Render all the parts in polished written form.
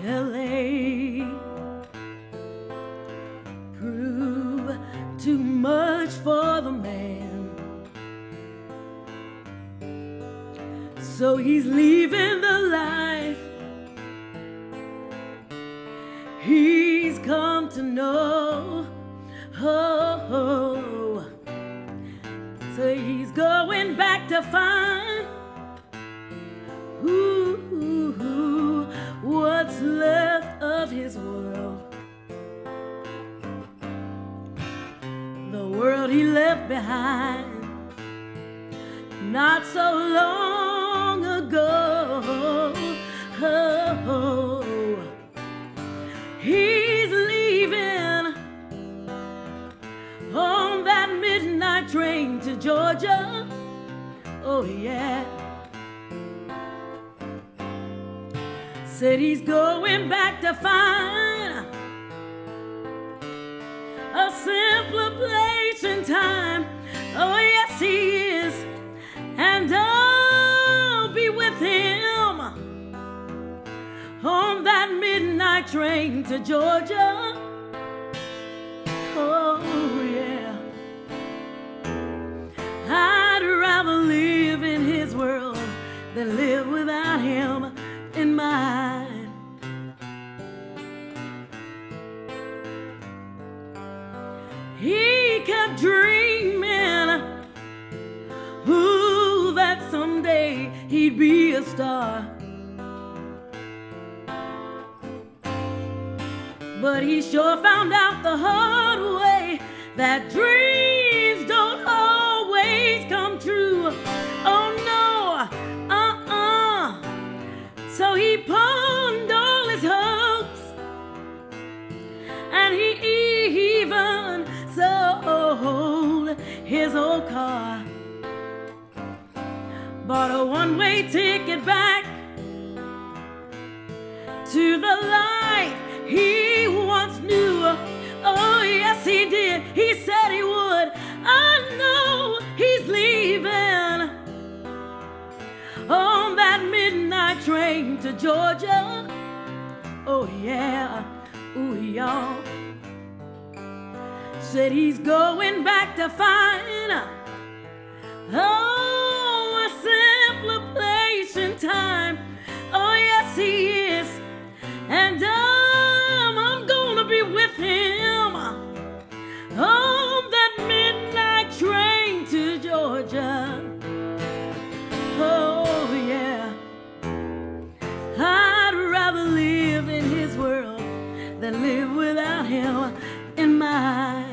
LA prove too much for the man, so he's leaving the life he's come to know. So he's going back to find what's left of his world, the world he left behind not so long ago. He's leaving on that midnight train to Georgia. Oh yeah. Said he's going back to find a simpler place and time. Oh yes he is, and I'll be with him on that midnight train to Georgia. Oh yeah. I'd rather live in his world than live without him in mine. He kept dreaming, that someday he'd be a star, but he sure found out the hard way that dreams don't always come true. Oh no, so he pawned all his hopes, and he even sold his old car, bought a one-way ticket back to the life he once knew. Oh yes he did, he said he would. I know he's leaving on that midnight train to Georgia. Oh yeah, ooh y'all. Said he's going back to find a simpler place and time. Oh yes he is, and I'm gonna be with him on that midnight train to Georgia. Oh yeah. I'd rather live in his world than live without him in mine.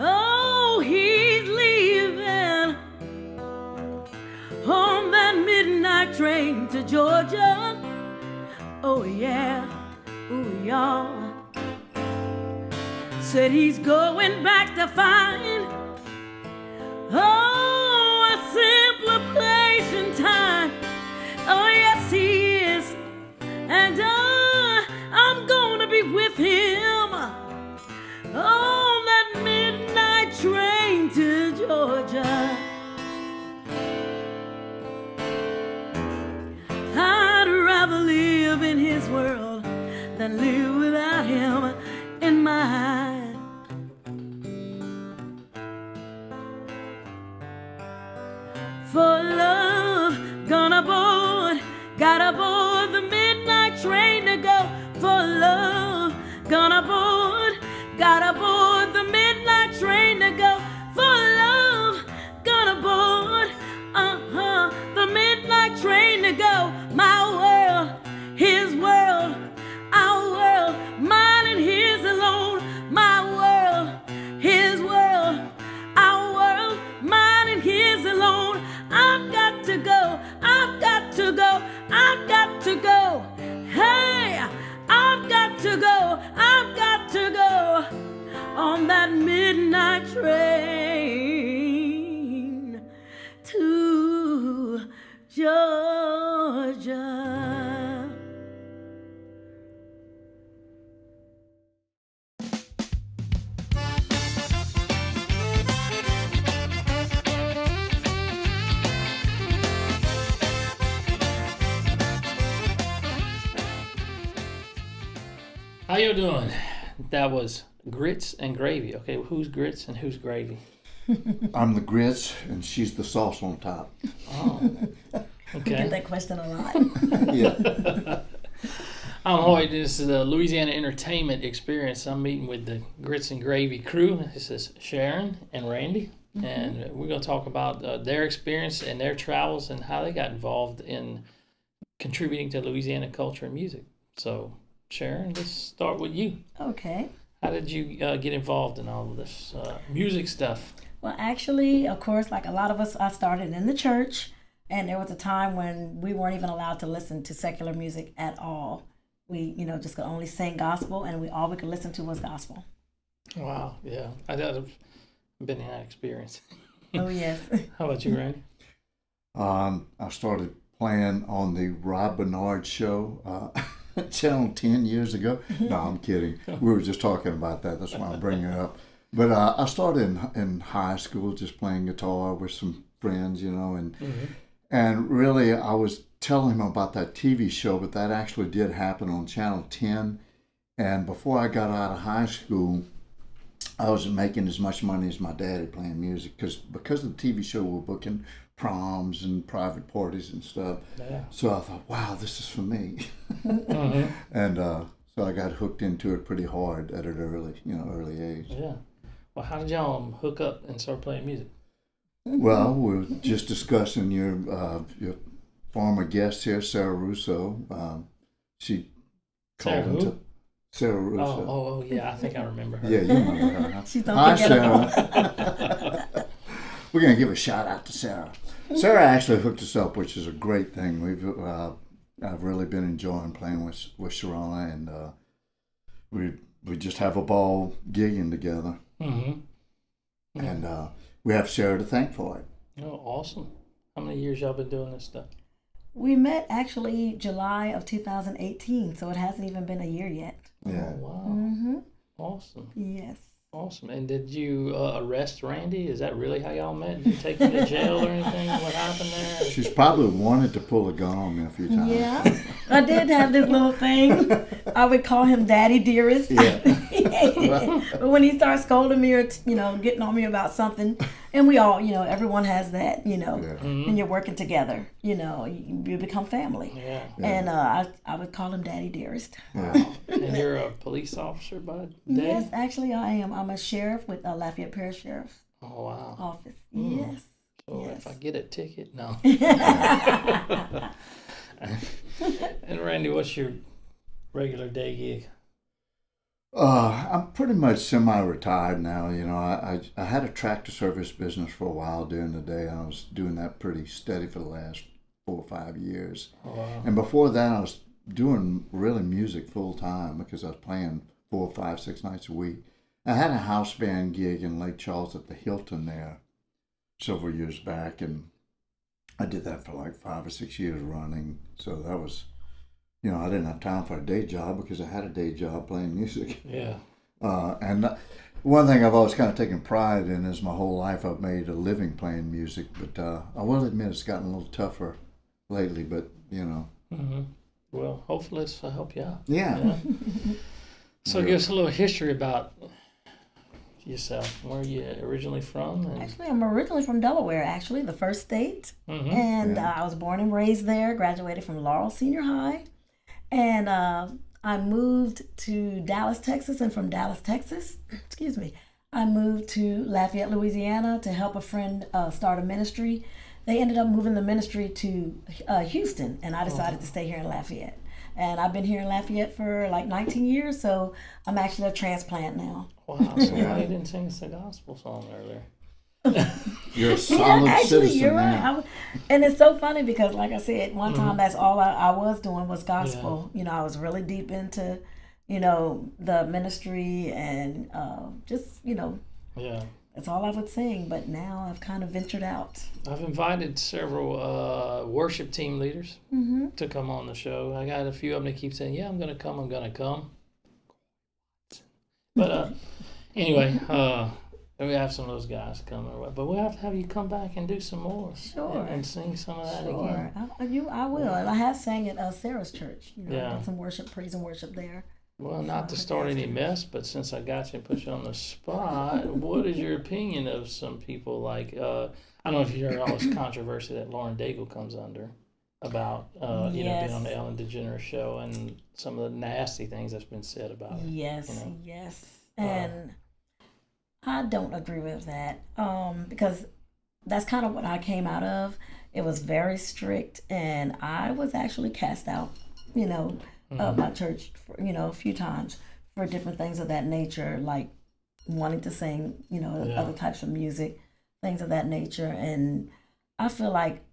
Oh, he's leaving on that midnight train to Georgia. Oh yeah, ooh y'all. Said he's going back to find a simpler place and time. Oh yes he is, and I'm gonna be with him on that midnight train to Georgia. I'd rather live in his world than live without him in mine. For love, gonna board, gotta board the midnight train to go. For love, gonna board, gotta board the midnight train to go. For love, gonna board, the midnight train to go. My world, his world, our world, mine and his alone. My world, his world, our world, mine and his alone. I've got to go, I've got to go, I've got to go. Hey, I've got to go, I've got to go on that midnight train to Georgia. How you doing? That was Grits and Gravy. Okay, who's Grits and who's Gravy? I'm the grits, and she's the sauce on top. Oh, We okay. get that question a lot. Yeah. I'm Hoyt. This is the Louisiana Entertainment Experience. I'm meeting with the Grits and Gravy crew. This is Sharon and Randy, and we're going to talk about their experience and their travels and how they got involved in contributing to Louisiana culture and music. So, Sharon, let's start with you. Okay. How did you get involved in all of this music stuff? Well, actually, of course, like a lot of us, I started in the church, and there was a time when we weren't even allowed to listen to secular music at all. We, just could only sing gospel, and all we could listen to was gospel. Wow, yeah. I've been in that experience. Oh, yes. How about you, Randy? I started playing on the Rob Bernard show, Channel 10 years ago. No, I'm kidding. We were just talking about that. That's why I'm bringing it up. But I started in high school just playing guitar with some friends, and really I was telling him about that TV show, but that actually did happen on Channel 10. And before I got out of high school, I wasn't making as much money as my daddy playing music because of the TV show, we were booking proms and private parties and stuff. Yeah. So I thought, wow, this is for me. Mm-hmm. And so I got hooked into it pretty hard at an early age. Yeah. Well, how did y'all hook up and start playing music? Well, we're just discussing your former guest here, Sarah Russo. She Sarah called who? into Sarah Russo. Oh, yeah. I think I remember her. Yeah, you remember her. Huh? She's Hi, unforgettable. Sarah. We're gonna give a shout out to Sarah. Sarah actually hooked us up, which is a great thing. I've really been enjoying playing with Sharona, and we just have a ball gigging together. Mm-hmm. And we have Sarah to thank for it. Oh, awesome. How many years y'all been doing this stuff? We met actually July of 2018, so it hasn't even been a year yet. Yeah. Oh, wow. Mm-hmm. Awesome. Yes. Awesome. And did you arrest Randy? Is that really how y'all met? Did you take him to jail or anything? What happened there? She's probably wanted to pull a gun on me a few times. Yeah, I did have this little thing. I would call him Daddy Dearest. Yeah. But when he starts scolding me or getting on me about something, and we all, everyone has that, Mm-hmm. when you're working together, you become family. Yeah. And I would call him Daddy Dearest. Wow. And you're a police officer by day? Yes, actually I am. I'm a sheriff with Lafayette Parish Sheriff's Oh, wow. Office. Mm. Yes. So Yes. if I get a ticket, no. And Randy, what's your regular day gig? I'm pretty much semi-retired now. I had a tractor service business for a while during the day. I was doing that pretty steady for the last 4 or 5 years. Oh, wow. And before that, I was doing really music full time because I was playing 4, 5, 6 nights a week. I had a house band gig in Lake Charles at the Hilton there several years back, and I did that for like 5 or 6 years running. So that was, I didn't have time for a day job because I had a day job playing music. Yeah. And one thing I've always kind of taken pride in is my whole life I've made a living playing music, but I will admit it's gotten a little tougher lately, but Mm-hmm. Well, hopefully it's help you out. Yeah. So give us a little history about yourself. Where are you originally from? And... Actually, I'm originally from Delaware, actually, the first state. Mm-hmm. And Yeah. I was born and raised there, graduated from Laurel Senior High. And I moved to Dallas, Texas. And from Dallas, Texas, I moved to Lafayette, Louisiana to help a friend start a ministry. They ended up moving the ministry to Houston, and I decided to stay here in Lafayette. And I've been here in Lafayette for like 19 years, so I'm actually a transplant now. Wow, so why you didn't sing us a gospel song earlier? You're a solid actually, citizen you're now. right. And it's so funny because, like I said, one time that's all I was doing was gospel. I was really deep into, the ministry and just, Yeah. that's all I would sing. But now I've kind of ventured out. I've invited several worship team leaders Mm-hmm. to come on the show. I got a few of them that keep saying, yeah, I'm going to come. But anyway, we have some of those guys coming. But we'll have to have you come back and do some more. Sure. And sing some of that again. Sure, I will. And I have sang at Sarah's church. Yeah. Did some worship, praise and worship there. Well, not to start any mess, but since I got you and put you on the spot, what is your opinion of some people like, I don't know if you heard all this controversy that Lauren Daigle comes under about, being on the Ellen DeGeneres show and some of the nasty things that's been said about her. Yes, yes. And I don't agree with that because that's kind of what I came out of. It was very strict, and I was actually cast out, of my church, for, a few times for different things of that nature, like wanting to sing, other types of music, things of that nature. And I feel like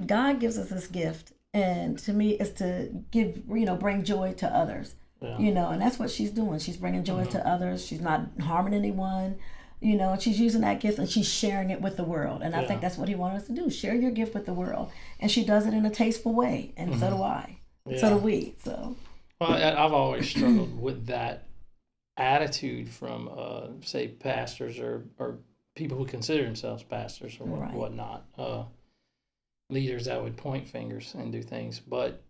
God gives us this gift, and to me, it's to give, bring joy to others, and that's what she's doing. She's bringing joy to others. She's not harming anyone. And she's using that gift and she's sharing it with the world. And I think that's what he wanted us to do, share your gift with the world. And she does it in a tasteful way. And so do I. Yeah. So do we. So. Well, I've always struggled with that attitude from, say, pastors or people who consider themselves pastors or whatnot, leaders that would point fingers and do things. But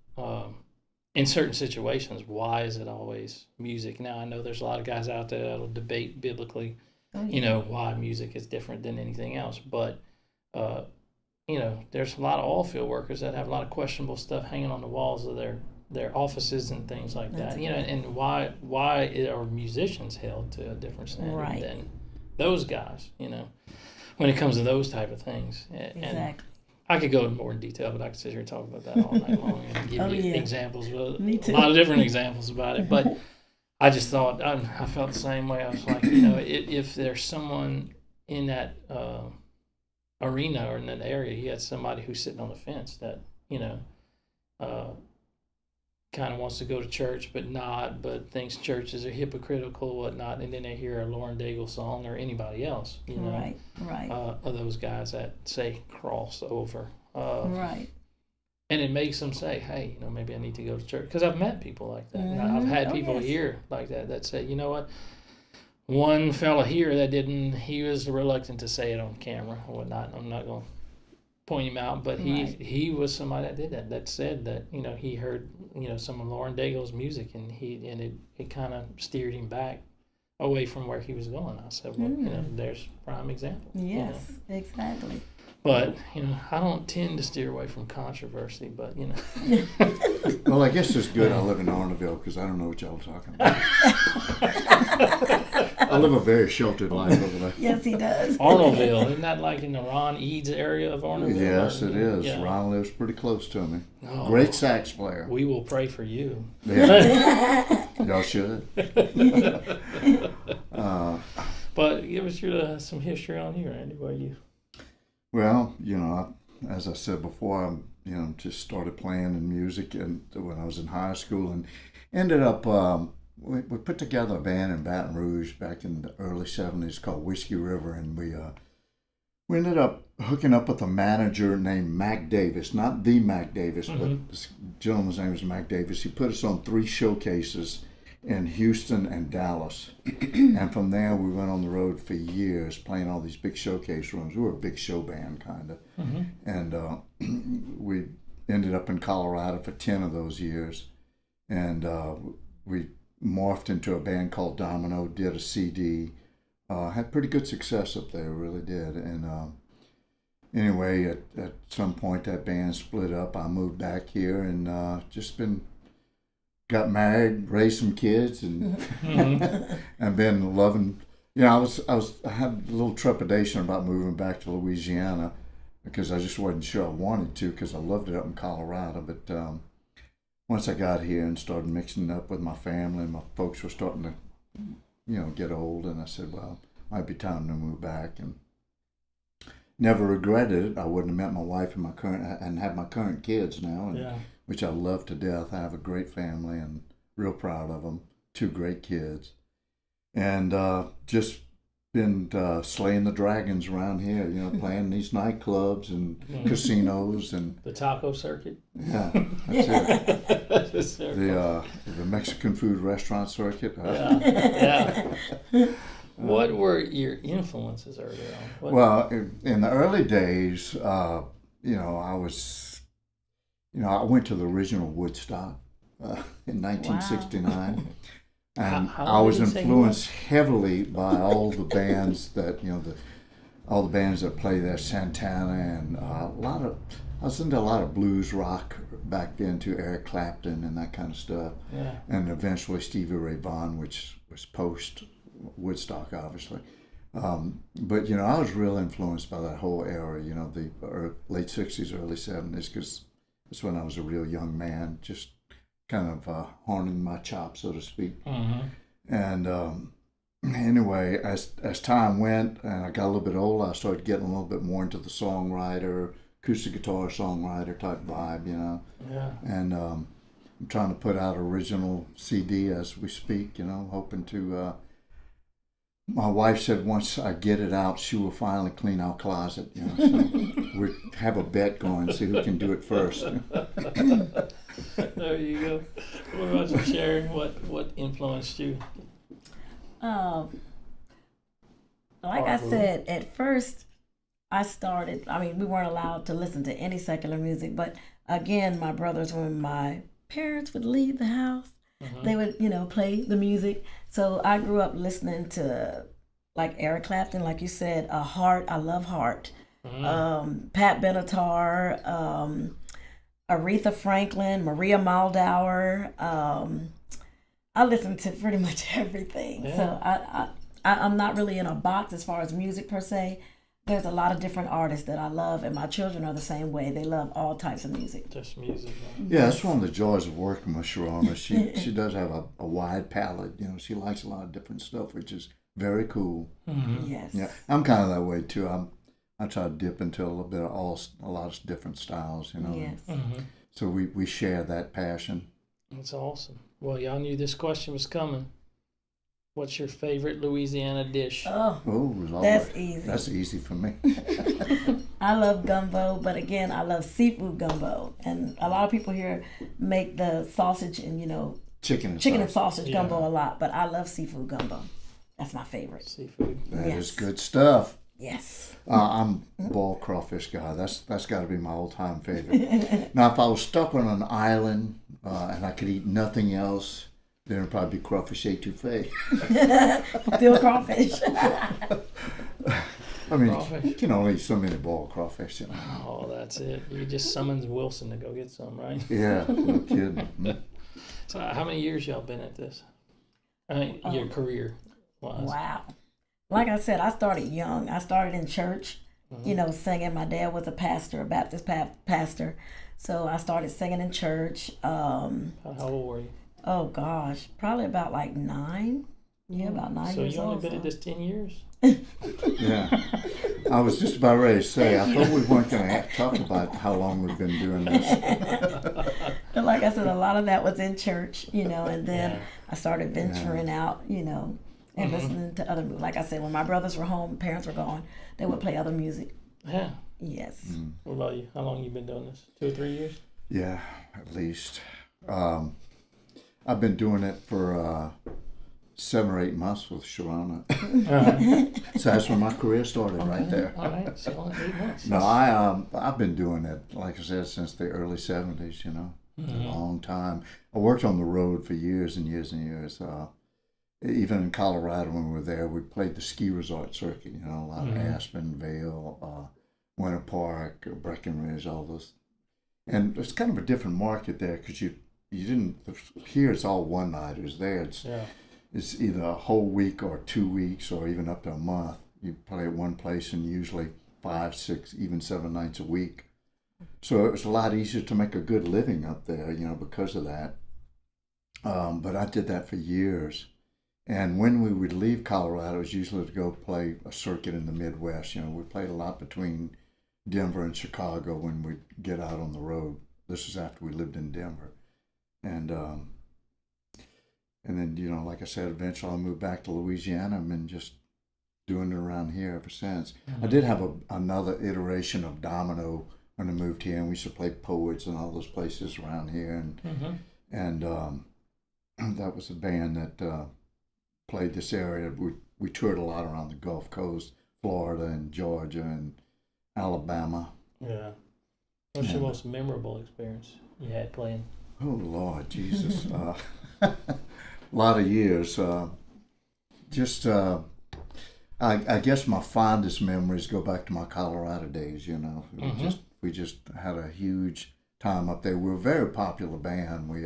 in certain situations, why is it always music? Now, I know there's a lot of guys out there that will debate biblically, why music is different than anything else. But, there's a lot of oil field workers that have a lot of questionable stuff hanging on the walls of their offices and things like that. And why are musicians held to a different standard than those guys, when it comes to those type of things. Exactly. And I could go in more in detail, but I could sit here and talk about that all night long and give you examples, a lot of different examples about it. But I just thought, I felt the same way. I was like, if there's someone in that arena or in that area, you had somebody who's sitting on the fence that, kind of wants to go to church but thinks churches are hypocritical, whatnot, and then they hear a Lauren Daigle song or anybody else, of those guys that say cross over. And it makes them say, hey, maybe I need to go to church. Because I've met people like that. Mm-hmm. I've had people here like that say, you know what? One fella here he was reluctant to say it on camera or whatnot. I'm not going to point him out, but he was somebody that did that said that, he heard, some of Lauren Daigle's music and it kind of steered him back away from where he was going. I said, well, there's prime example. Yes, exactly. But, I don't tend to steer away from controversy, but, Well, I guess it's good I live in Arnaville because I don't know what y'all are talking about. I live a very sheltered life over there. Yes, he does. Arnoldville, isn't that like in the Ron Eads area of Arnoldville? Yes, it is. Yeah. Ron lives pretty close to me. Oh, great sax player. We will pray for you. Yeah. Y'all should. But give us some history on you, Randy. Where you? Well, as I said before, I just started playing in music and when I was in high school and ended up, we put together a band in Baton Rouge back in the early 70s called Whiskey River, and we ended up hooking up with a manager named Mac Davis, not the Mac Davis, but this gentleman's name was Mac Davis. He put us on 3 showcases in Houston and Dallas. And from there, we went on the road for years playing all these big showcase rooms. We were a big show band, kind of. And we ended up in Colorado for 10 of those years. And we morphed into a band called Domino, did a CD. Had pretty good success up there, really did. And anyway, at some point, that band split up. I moved back here and got married, raised some kids, and and been loving. I had a little trepidation about moving back to Louisiana because I just wasn't sure I wanted to because I loved it up in Colorado. But once I got here and started mixing up with my family, my folks were starting to, get old, and I said, well, might be time to move back. And never regretted it. I wouldn't have met my wife and have my current kids now. And, which I love to death. I have a great family and real proud of them. 2 great kids. And just been slaying the dragons around here, playing these nightclubs and casinos and the taco circuit. Yeah, that's it. The Mexican food restaurant circuit. What were your influences early on? Well, in the early days, I was, I went to the original Woodstock in 1969. And How I old was did you say you influenced heavily by all the bands that, all the bands that play there, Santana, and I listened to a lot of blues rock back then too, Eric Clapton and that kind of stuff. Yeah. And eventually Stevie Ray Vaughan, which was post Woodstock, obviously. But I was real influenced by that whole era, the late 60s, early 70s, because that's when I was a real young man, just kind of honing my chops, so to speak. Mm-hmm. And anyway, as time went and I got a little bit older, I started getting a little bit more into the songwriter, acoustic guitar songwriter type vibe, Yeah. And I'm trying to put out original CD as we speak, hoping to. My wife said once I get it out, she will finally clean our closet. So we have a bet going, see who can do it first. There you go. What about you, Sharon? What influenced you? Like I Art said, at first I started, we weren't allowed to listen to any secular music, but again, my brothers, when my parents would leave the house, they would, play the music. So I grew up listening to like Eric Clapton, like you said, Heart. I love Heart. Pat Benatar, Aretha Franklin, Maria Muldaur. I listen to pretty much everything. Yeah. So I'm not really in a box as far as music per se. There's a lot of different artists that I love, and my children are the same way. They love all types of music. Just music. Huh? Yeah, that's one of the joys of working with Sharona. She does have a wide palette. She likes a lot of different stuff, which is very cool. Mm-hmm. Yes. Yeah, I'm kind of that way too. I try to dip into a little bit of a lot of different styles. Yes. Mm-hmm. So we share that passion. That's awesome. Well, y'all knew this question was coming. What's your favorite Louisiana dish? Oh, Oh, that's easy. That's easy for me. I love gumbo, but again, I love seafood gumbo. And a lot of people here make the sausage and, Chicken and chicken and sausage. sausage gumbo a lot, but I love seafood gumbo. That's my favorite. Seafood. That is Yes. good stuff. Yes. I'm boiled crawfish guy. That's got to be my all-time favorite. Now, if I was stuck on an island and I could eat nothing else, then it'd probably be crawfish etouffee. Still crawfish. I mean, Crawfish. you can only eat so many boiled crawfish. Oh, that's it. You just summons Wilson to go get some, right? Yeah, no kidding. So how many years y'all been at this? Your career wise. Wow. Like I said, I started young. I started in church, singing. My dad was a pastor, a Baptist pastor. So I started singing in church. How old were you? Oh, gosh. Probably about like 9. Yeah, about 9 So years you old. only been at this 10 years? Yeah. I was just about ready to say, I thought we weren't going to talk about how long we've been doing this. But like I said, a lot of that was in church, and then Yeah. I started venturing out, and listening to other music. Like I said, when my brothers were home, parents were gone, they would play other music. Yeah. Yes. What about you? How long you been doing this? 2 or 3 years? Yeah, at least. I've been doing it for 7 or 8 months with Sharona. So that's when my career started, right there. All right. So only 8 months. No, I've been doing it, like I said, since the early 70s, a long time. I worked on the road for years and years and years. Even in Colorado when we were there, we played the ski resort circuit, a lot of Aspen, Vail, Winter Park, Breckenridge, all those. And it's kind of a different market there because you didn't, here it's all one-nighters. There it's either a whole week or 2 weeks or even up to a month. You play at one place and usually 5, 6, even 7 nights a week. So it was a lot easier to make a good living up there, because of that. But I did that for years. And when we would leave Colorado, it was usually to go play a circuit in the Midwest. We played a lot between Denver and Chicago when we'd get out on the road. This was after we lived in Denver. And then, like I said, eventually I moved back to Louisiana and been just doing it around here ever since. I did have another iteration of Domino when I moved here, and we used to play Poets and all those places around here. And that was a band that played this area. We toured a lot around the Gulf Coast, Florida and Georgia and Alabama. Yeah. What's your most memorable experience you had playing? Oh Lord Jesus, a lot of years. I guess my fondest memories go back to my Colorado days. You know, we just had a huge time up there. We were a very popular band. We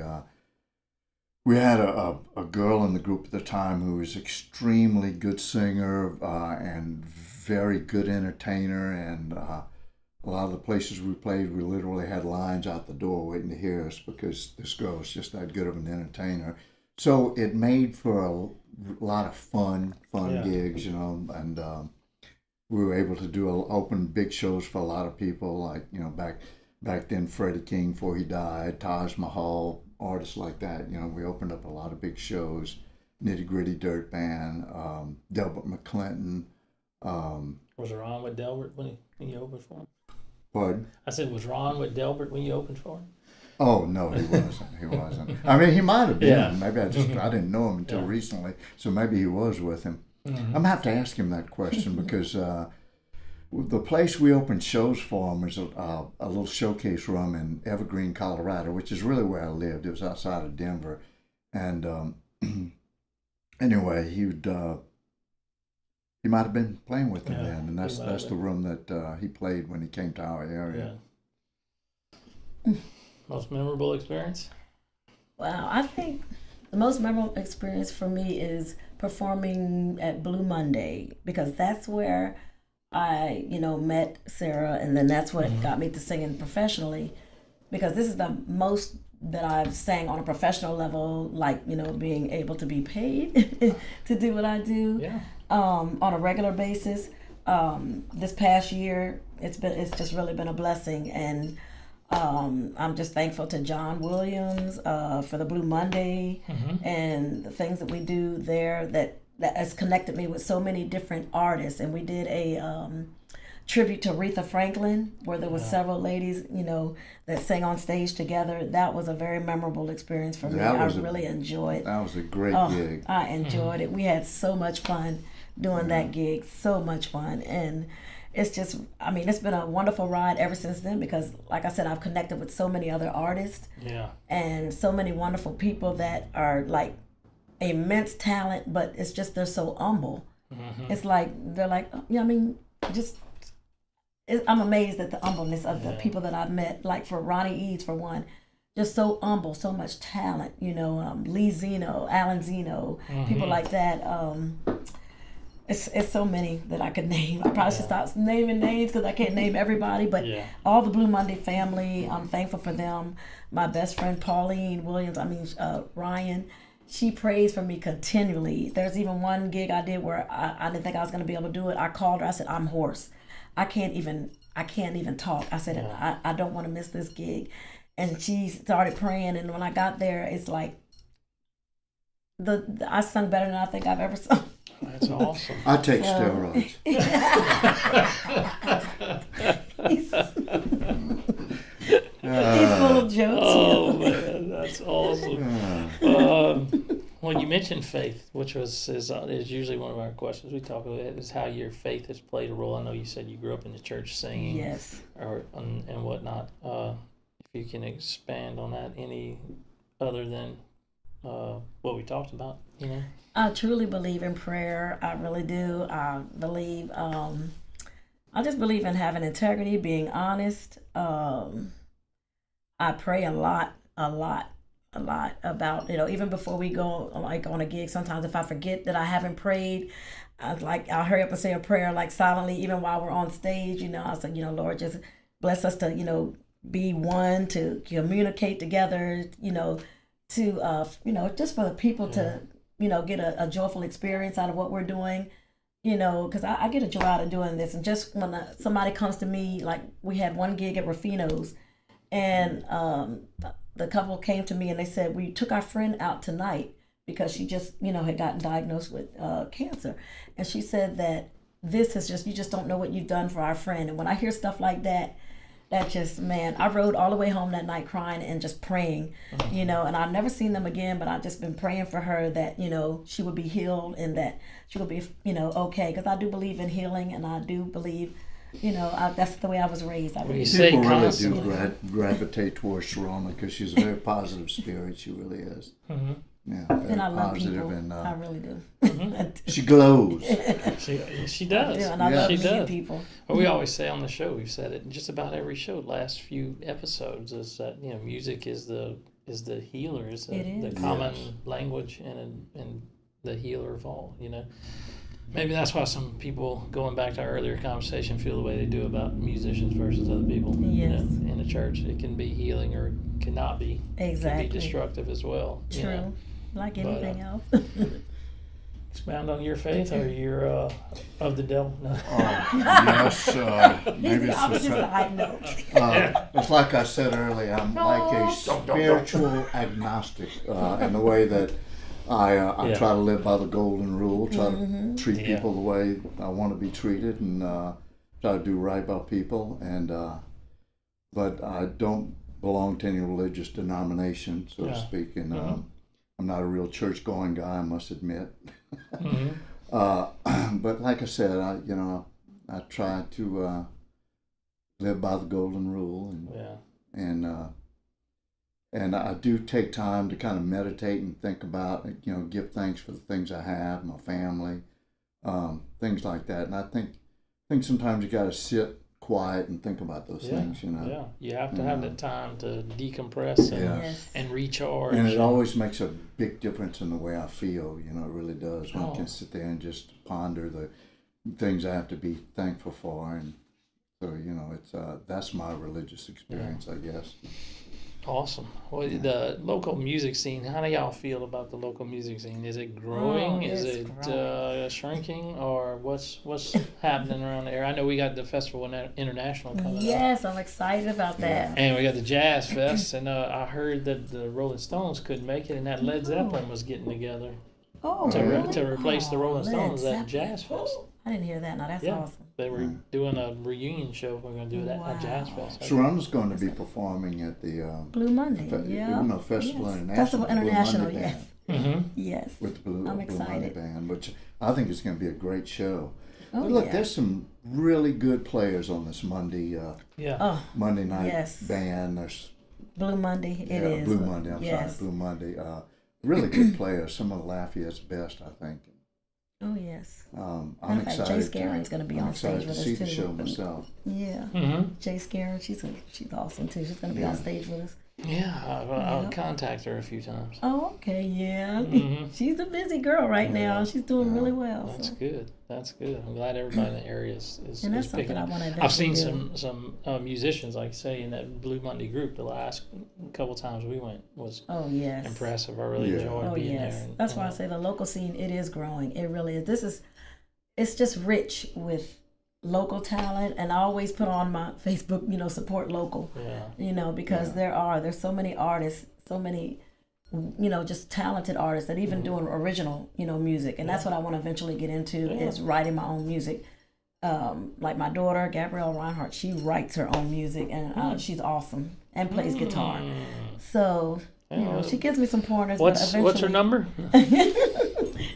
had a girl in the group at the time who was extremely good singer and very good entertainer, and a lot of the places we played, we literally had lines out the door waiting to hear us because this girl was just that good of an entertainer. So it made for a lot of fun gigs, you know, and we were able to open big shows for a lot of people, like, you know, back then Freddie King before he died, Taj Mahal, artists like that. You know, we opened up a lot of big shows, Nitty Gritty Dirt Band, Delbert McClinton. Was Ron with Delbert when you opened for him? Pardon? I said, was Ron with Delbert when you opened for him? Oh no, he wasn't. He wasn't. I mean, he might have been. Yeah. Maybe I didn't know him until recently, so maybe he was with him. I'm gonna have to ask him that question because the place we opened shows for him was a little showcase room in Evergreen, Colorado, which is really where I lived. It was outside of Denver, and anyway, he might have been playing with him then, and that's the room that he played when he came to our area. Yeah. Most memorable experience? Wow, I think the most memorable experience for me is performing at Blue Monday, because that's where I, met Sarah, and then that's what got me to singing professionally, because this is the most that I've sang on a professional level, like, being able to be paid to do what I do on a regular basis. This past year, it's just really been a blessing, and I'm just thankful to John Williams for the Blue Monday and the things that we do there that has connected me with so many different artists. And we did a tribute to Aretha Franklin, where there was several ladies, that sang on stage together. That was a very memorable experience for me. I really enjoyed. That was a great gig. I enjoyed it. We had so much fun doing that gig. So much fun. And it's just, it's been a wonderful ride ever since then, because, like I said, I've connected with so many other artists and so many wonderful people that are like immense talent, but it's just they're so humble. It's like they're like, I'm amazed at the humbleness of the people that I've met. Like for Ronnie Eads, for one, just so humble, so much talent. Lee Zeno, Alan Zeno, people like that. It's so many that I could name. I probably should stop naming names because I can't name everybody, but all the Blue Monday family, I'm thankful for them. My best friend Pauline Williams, Ryan, she prays for me continually. There's even one gig I did where I didn't think I was going to be able to do it. I called her. I said, I'm hoarse. I can't even talk. I said, I don't want to miss this gig. And she started praying, and when I got there, it's like I sung better than I think I've ever sung. That's awesome. I take steroids. He's full of jokes. Oh man, that's awesome. Well, you mentioned faith, which is usually one of our questions we talk about, is how your faith has played a role. I know you said you grew up in the church singing, and whatnot. If you can expand on that, any other than what we talked about, I truly believe in prayer. I really do. I believe. I just believe in having integrity, being honest. I pray a lot about, even before we go like on a gig. Sometimes if I forget that I haven't prayed, I'll hurry up and say a prayer like silently, even while we're on stage. I say, Lord, just bless us to, be one, to communicate together, to just for the people to get a joyful experience out of what we're doing, because I get a joy out of doing this. And just when somebody comes to me, like we had one gig at Rufino's, and the couple came to me and they said, we took our friend out tonight because she just, had gotten diagnosed with cancer. And she said that this is just, you just don't know what you've done for our friend. And when I hear stuff like that, that just, man, I rode all the way home that night crying and just praying, and I've never seen them again, but I've just been praying for her that, she would be healed and that she would be, okay. Because I do believe in healing, and I do believe that's the way I was raised. I Well, really you do. say People really do constantly. gravitate towards Sharona because she's a very positive spirit. She really is. Mm-hmm. Yeah, very And I love positive, people. and I really do. she glows. She does. I do, and I Yeah. love She meeting does. people. Well, we always say on the show, we've said it in just about every show, the last few episodes, is that music is the healer, is It the is. common Yes. language and the healer of all. Maybe that's why some people, going back to our earlier conversation, feel the way they do about musicians versus other people. Yes. In the church, it can be healing or it cannot be. It Exactly. can be destructive as well. True. Like But, anything else. Expound on your faith or your of the devil. No. Yes, maybe I was it's just just side note. it's like I said earlier. I'm like a spiritual agnostic in the way that I Yeah. try to live by the golden rule. Try to treat Yeah. people the way I want to be treated, and try to do right by people. And but I don't belong to any religious denomination, so to Yeah. speak. And Mhm. I'm not a real church-going guy, I must admit. Mhm. But like I said, I try to live by the golden rule, Yeah. and I do take time to kind of meditate and think about, give thanks for the things I have, my family, things like that. And I think sometimes you got to sit quiet and think about those things, Yeah, you have to have the time to decompress and, Yeah. Yes. and recharge. And it always makes a big difference in the way I feel, it really does, when I Oh. can sit there and just ponder the things I have to be thankful for. And so, it's that's my religious experience, I guess. Awesome. Well, the local music scene, how do y'all feel about the local music scene? Is it growing? Is it's it growing. shrinking? Or what's happening around there? I know we got the Festival International coming up. Yes, I'm excited about that. And we got the Jazz Fest, and I heard that the Rolling Stones couldn't make it, and that Led Zeppelin was getting together Oh, to, really? to replace the Oh, Rolling Led Stones at Zeppelin. Jazz Fest. I didn't hear that. Now that's Yeah. awesome. They were doing a reunion show. We're going to do that at Jazz Wow. Fest. Sharonda's going to be performing at the Blue Monday. Yeah. Festival Yes. International. Festival Blue International. Monday Yes. Band, Mm-hmm. Yes. with the Blue I'm Monday excited. Band, which I think is going to be a great show. Oh, But look, yeah. there's some really good players on this Monday Yeah. Oh, Monday night Yes. band. There's Blue Monday. It is. Blue Monday. I'm Yes. sorry, Blue Monday. Really good players. Some of Lafayette's best, I think. Oh, yes. I'm Matter of fact, excited. Jay Scaron's gonna be I'm on stage excited with to us, see the too. show myself. Yeah. Mm-hmm. Jay Scaron, she's awesome too. She's gonna be on stage with us. Yeah, I'll Yeah. contact her a few times. Oh, okay, yeah. Mhm. She's a busy girl right now. She's doing really well. That's So. good. That's good. I'm glad everybody in the area is And that's picking something I up. want to I've seen do. some musicians, like say, in that Blue Monday group. The last couple times we went was Oh yes. impressive. I really Yeah. enjoyed Oh being yes. there. And, That's why I say the local scene. It is growing. It really is. It's just rich with local talent, and I always put on my Facebook, support local. Yeah. Because there's so many artists, so many, just talented artists that even doing original, music, and that's what I want to eventually get into is writing my own music. Like my daughter Gabrielle Reinhardt, she writes her own music, and she's awesome and plays guitar. So she gives me some pointers. What's her number?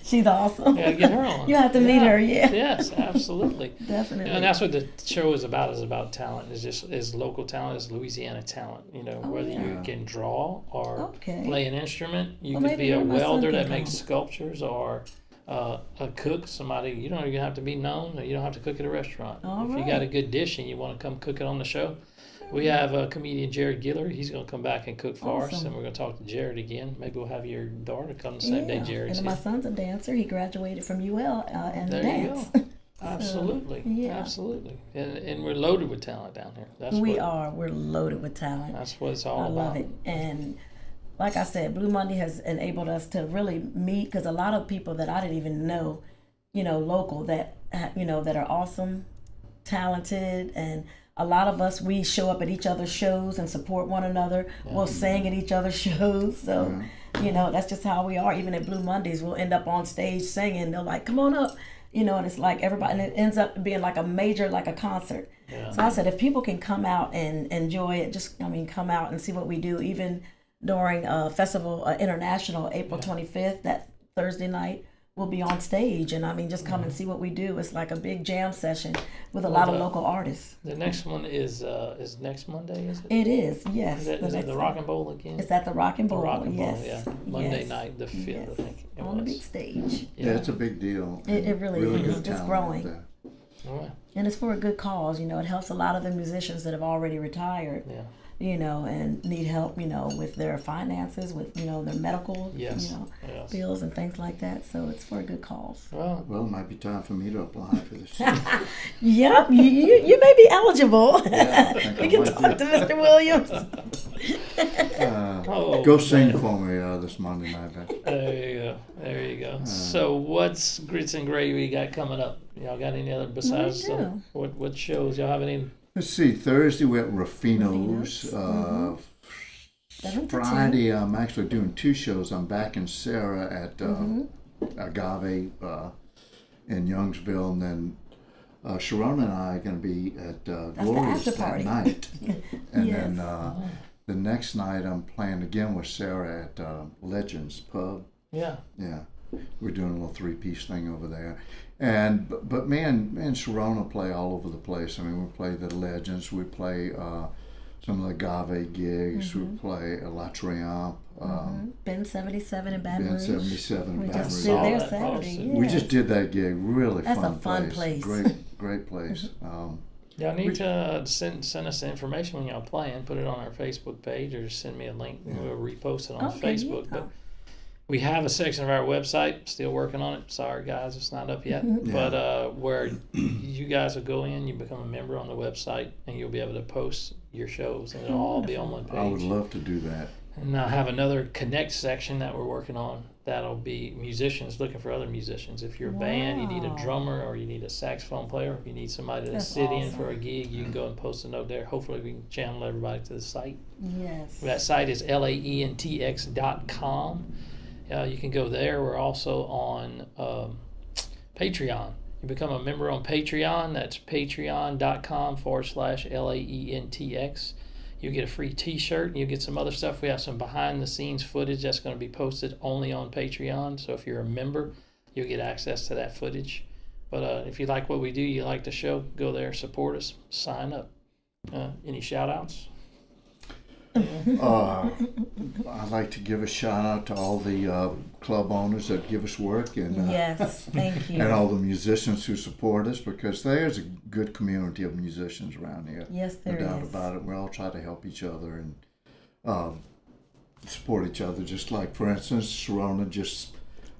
She's awesome. Yeah, get her on. You have to meet her. Yeah. Yes, absolutely. Definitely. And that's what the show is about talent. Is local talent, is Louisiana talent. Whether you yeah. can draw or Okay. play an instrument, you Well, could maybe be a me and my son welder can that makes come. sculptures, or a cook. Somebody, you don't even have to be known, or you don't have to cook at a restaurant. All if you got a right. good dish and you want to come cook it on the show, we have a comedian, Jared Giller. He's going to come back and cook for us, Awesome. and we're going to talk to Jared again. Maybe we'll have your daughter come the same day Jared's And my here. son's a dancer. He graduated from UL and There dance. you go. Absolutely, yeah. absolutely, and we're loaded with talent down here. That's We what, are. We're loaded with talent. That's what it's all I about. love it. And like I said, Blue Monday has enabled us to really meet, because a lot of people that I didn't even know, local, that that are awesome, talented, and a lot of us, we show up at each other's shows and support one another. We'll sing at each other's shows. So, that's just how we are. Even at Blue Mondays, we'll end up on stage singing. They're like, come on up. And it's like everybody, and it ends up being like a major, like a concert. Yeah. So I said, if people can come out and enjoy it, come out and see what we do, even during Festival International, April 25th, that Thursday night, will be on stage, and I mean, just come and see what we do. It's like a big jam session with a lot of local artists. The next one is next Monday, is it? It is, yes. Is it the Rock and Bowl again? It's at the Rock and Bowl. The Rock and yes. Bowl, yeah. Monday Yes. night, the 5th, Yes. I think. On the big stage. Yeah, it's a big deal. It really is. Good It's talent growing. there. Oh, And it's for a good cause. It helps a lot of the musicians that have already retired. yeah. And need help, with their finances, with, their medical, Yes. bills and things like that. So it's for a good cause. Well, Well, it might be time for me to apply for this. Yep, you may be eligible. Yeah, I think We I can might talk be. to Mr. Williams. Go sing for me this Monday night. Ben. There you go. So what's Grits and Gravy got coming up? Y'all got any other besides do. what shows? Y'all have any? Let's see. Thursday we're at Ruffino's. Ruffino's. 7 to 10. Friday I'm actually doing 2 shows. I'm back in Sarah at Agave in Youngsville, and then Sharon and I are going to be at Glorious after that party. night. And Yes. then the next night I'm playing again with Sarah at Legends Pub. Yeah. Yeah, we're doing a little 3-piece thing over there, and but me and Sharona play all over the place. I mean, we play the Legends, we play some of the Agave gigs, we play La Triumph, Ben 77 in Baton Ben Rouge. 77 We Baton just Rouge. did there Saw that Saturday. posted. We yes. just did that gig. Really That's fun a fun place. Great place. Y'all need to send us the information when y'all playing. Put it on our Facebook page, or just send me a link and we'll repost it on Okay, Facebook. yeah. But we have a section of our website. Still working on it. Sorry guys, it's not up yet. Mm-hmm. But where you guys will go in, you become a member on the website, and you'll be able to post your shows, and it'll all be on one page. I would love to do that. And I have another connect section that we're working on. That'll be musicians looking for other musicians. If you're a band, you need a Wow. drummer, or you need a saxophone player, if you need somebody to That's sit in awesome. for a gig, you can go and post a note there. Hopefully we can channel everybody to the site. Yes. That site is laentx.com. You can go there. We're also on Patreon. You become a member on Patreon. That's patreon.com/laentx. You get a free t-shirt, and you get some other stuff. We have some behind the scenes footage that's going to be posted only on Patreon. So if you're a member, you'll get access to that footage. But if you like what we do, you like the show, go there, support us, sign up. Any shout outs? I'd like to give a shout out to all the club owners that give us work, and Yes, thank you. and all the musicians who support us, because there's a good community of musicians around here. Yes, No there doubt is. about it. We all try to help each other and support each other. Just like, for instance, Sharona just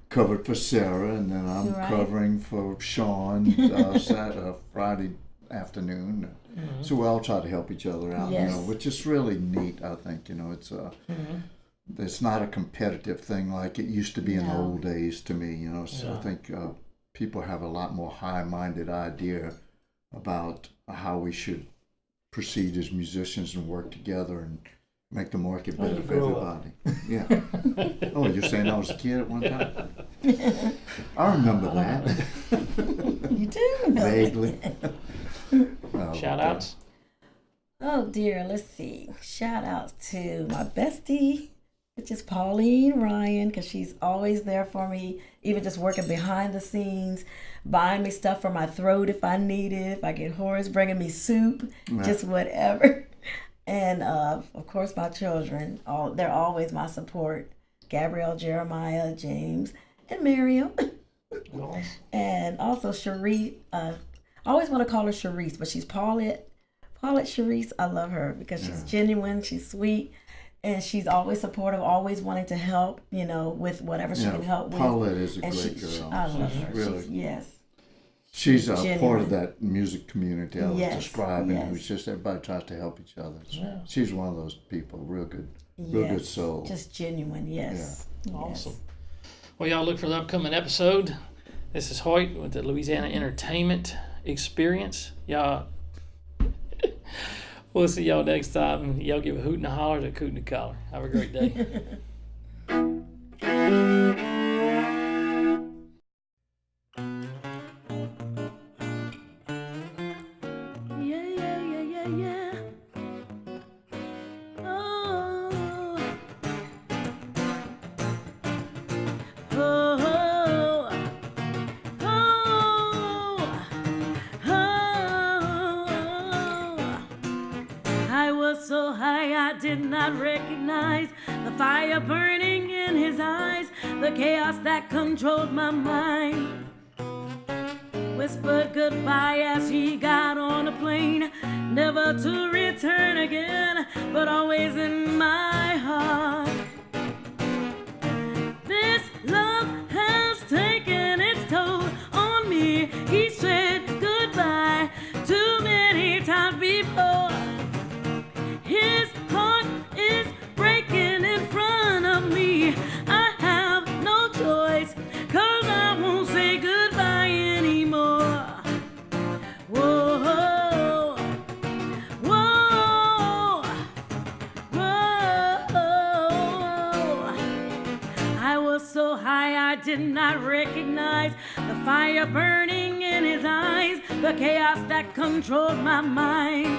covered for Sarah, and then I'm Right. covering for Sean Friday afternoon. So we all try to help each other out, Yes. which is really neat. I think it's it's not a competitive thing like it used to be in the No. old days to me. So Yeah. I think people have a lot more high-minded idea about how we should proceed as musicians and work together and make the market better you for grow up. everybody. Yeah. Oh, you're saying I was a kid at one time? I remember that. You do? Vaguely. Shout outs? Oh dear, let's see. Shout outs to my bestie, which is Pauline Ryan, because she's always there for me, even just working behind the scenes, buying me stuff for my throat if I need it, if I get hoarse, bringing me soup, just whatever. And of course my children, they're always my support. Gabrielle, Jeremiah, James, and Miriam. Nice. And also Cherie, I always want to call her Cherise, but she's Paulette Cherise. I love her because she's genuine, she's sweet, and she's always supportive, always wanting to help, with whatever she can help with. Paulette is a And great she, girl. I love her. Really. Yes. She's a part genuine. of that music community I was Yes, describing. yes. It was just everybody tries to help each other. Yeah. She's one of those people, real good Yes. soul. Just genuine, yes. Yes. Awesome. Well, y'all look for the upcoming episode. This is Hoyt with the Louisiana Entertainment Experience. Y'all, we'll see y'all next time. Y'all give a hoot and a holler to coot and a collar. Have a great day. Yeah, yeah, yeah, yeah, yeah. Oh, oh, I was so high I did not recognize the fire burning in his eyes, the chaos that controlled my mind. Whispered goodbye as he got on a plane, never to return again, but always in my heart. This love has taken its toll on me. He said goodbye too many times before. His heart is breaking in front of me. I have no choice, 'cause I won't say goodbye anymore. Whoa, whoa, whoa. I was so high I did not recognize the fire burning in his eyes, the chaos that controlled my mind.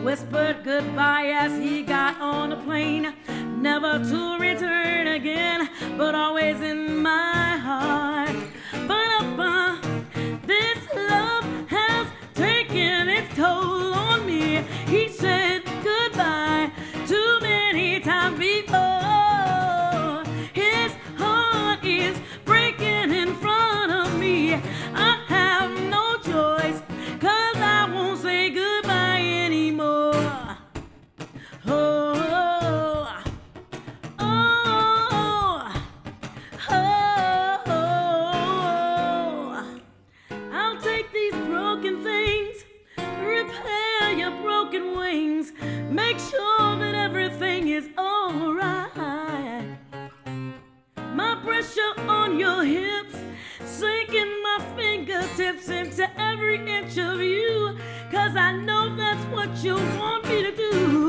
Whispered goodbye as he got on a plane, never to return again, but always in my heart. But this love has taken its toll on me. He said goodbye too many times before. His heart is breaking in front of me. I have no choice, 'cause I won't say goodbye anymore. Oh, oh, oh. I'll take these broken things, repair your broken wings, make sure that everything is alright. My pressure on your hips, sinking my fingertips into every inch of you, 'cause I know that's what you want me to do.